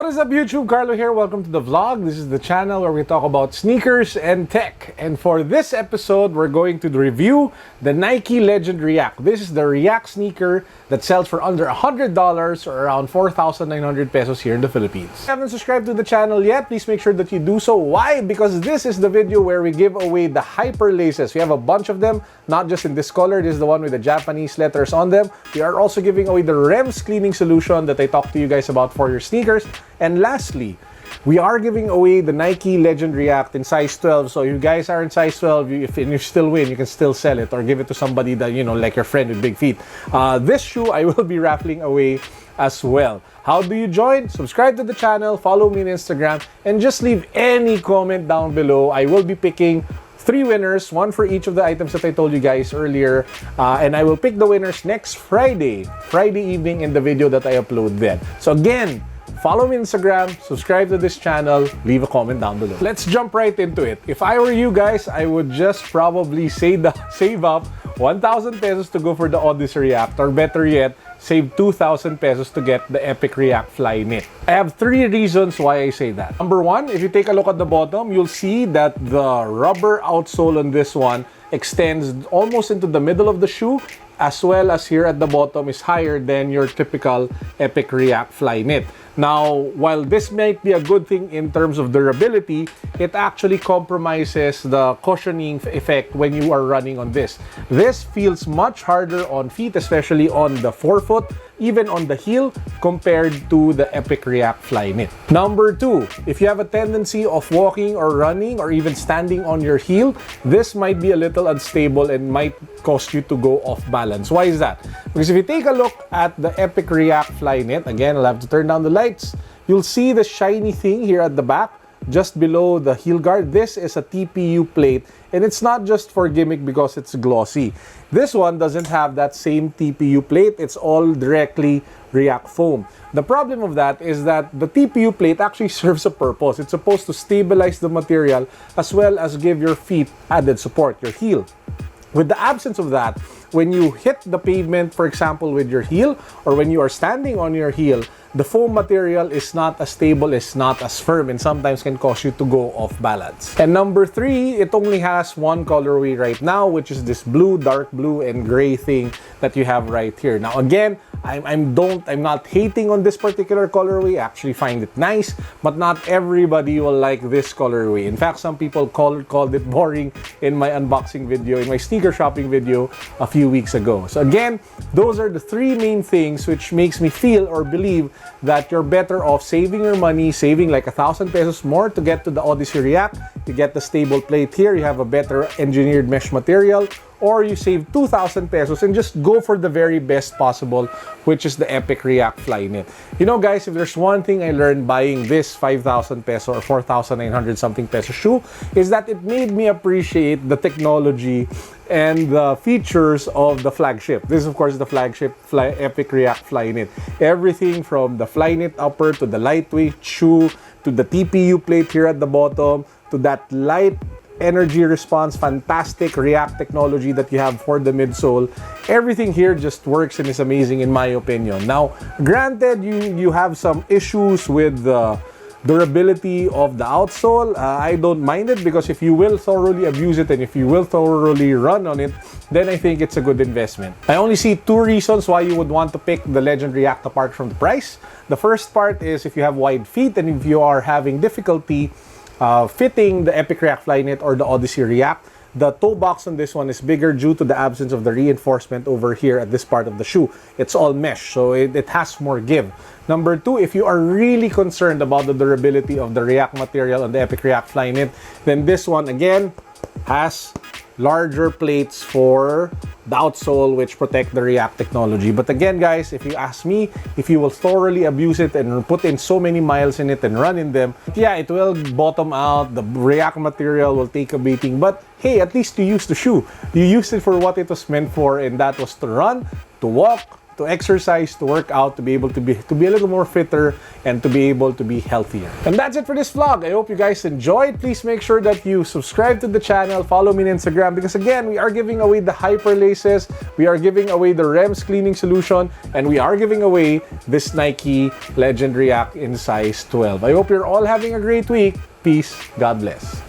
What is up YouTube? Carlo here. Welcome to the vlog. This is the channel where we talk about sneakers and tech. And for this episode, we're going to review the Nike Legend React. This is the React sneaker that sells for under $100 or around 4,900 pesos here in the Philippines. If you haven't subscribed to the channel yet, please make sure that you do so. Why? Because this is the video where we give away the Hyperlaces. We have a bunch of them, not just in this color. This is the one with the Japanese letters on them. We are also giving away the REMS cleaning solution that I talked to you guys about for your sneakers. And lastly, we are giving away the Nike Legend React in size 12. So if you guys are in size 12, if you still win, you can still sell it or give it to somebody that, you know, like your friend with big feet. This shoe I will be raffling away as well. How do you join? Subscribe to the channel, follow me on Instagram, and just leave any comment down below. I will be picking 3 winners, one for each of the items that I told you guys earlier. And I will pick the winners next Friday evening in the video that I upload then. So again, follow me on Instagram, subscribe to this channel, leave a comment down below. Let's jump right into it. If I were you guys, I would just probably save up 1,000 pesos to go for the Odyssey React, or better yet, save 2,000 pesos to get the Epic React Fly Knit. I have 3 reasons why I say that. Number 1, if you take a look at the bottom, you'll see that the rubber outsole on this one extends almost into the middle of the shoe, as well as here at the bottom is higher than your typical Epic React Fly Knit. Now, while this might be a good thing in terms of durability, it actually compromises the cushioning effect when you are running on this. This feels much harder on feet, especially on the forefoot, even on the heel, compared to the Epic React Fly Knit. Number 2, if you have a tendency of walking or running or even standing on your heel, this might be a little unstable and might cause you to go off balance. Why is that? Because if you take a look at the Epic React Fly Knit, again, I'll have to turn down the lights, you'll see the shiny thing here at the back, just below the heel guard. This is a TPU plate, and it's not just for gimmick because it's glossy. This one doesn't have that same TPU plate. It's all directly React foam. The problem of that is that the TPU plate actually serves a purpose. It's supposed to stabilize the material as well as give your feet added support, your heel. With the absence of that, when you hit the pavement, for example, with your heel, or when you are standing on your heel, the foam material is not as stable, is not as firm, and sometimes can cause you to go off balance. And number 3, it only has one colorway right now, which is this blue, dark blue, and gray thing that you have right here. Now again, I'm not hating on this particular colorway. I actually find it nice, but not everybody will like this colorway. In fact, some people called it boring in my unboxing video, in my sneaker shopping video a few weeks ago. So again, those are the 3 main things which makes me feel or believe that you're better off saving your money, saving like 1,000 pesos more to get to the Odyssey React. You get the stable plate here, you have a better engineered mesh material, or you save 2,000 pesos and just go for the very best possible, which is the Epic React Fly Knit. You know guys, if there's one thing I learned buying this 5,000 peso or 4,900 something peso shoe, is that it made me appreciate the technology and the features of the flagship. This is of course the flagship Epic React Fly Knit. Everything from the Fly Knit upper to the lightweight shoe to the TPU plate here at the bottom to that light energy response, fantastic React technology that you have for the midsole. Everything here just works and is amazing in my opinion. Now, granted, you have some issues with the durability of the outsole. I don't mind it because if you will thoroughly abuse it and if you will thoroughly run on it, then I think it's a good investment. I only see 2 reasons why you would want to pick the Legend React apart from the price. The first part is if you have wide feet and if you are having difficulty fitting the Epic React Fly Knit or the Odyssey React, the toe box on this one is bigger due to the absence of the reinforcement over here at this part of the shoe. It's all mesh, so it has more give. Number 2, if you are really concerned about the durability of the React material on the Epic React Fly Knit, then this one again has larger plates for the outsole which protect the React technology. But again guys, if you ask me, if you will thoroughly abuse it and put in so many miles in it and run in them, yeah, it will bottom out, the React material will take a beating, but hey, at least you used the shoe. You used it for what it was meant for, and that was to run, to walk, to exercise, to work out, to be able to be a little more fitter, and to be able to be healthier. And that's it for this vlog. I hope you guys enjoyed. Please make sure that you subscribe to the channel, follow me on Instagram, because again, we are giving away the Hyperlaces, we are giving away the REMS cleaning solution, and we are giving away this Nike Legend React in size 12. I hope you're all having a great week. Peace. God bless.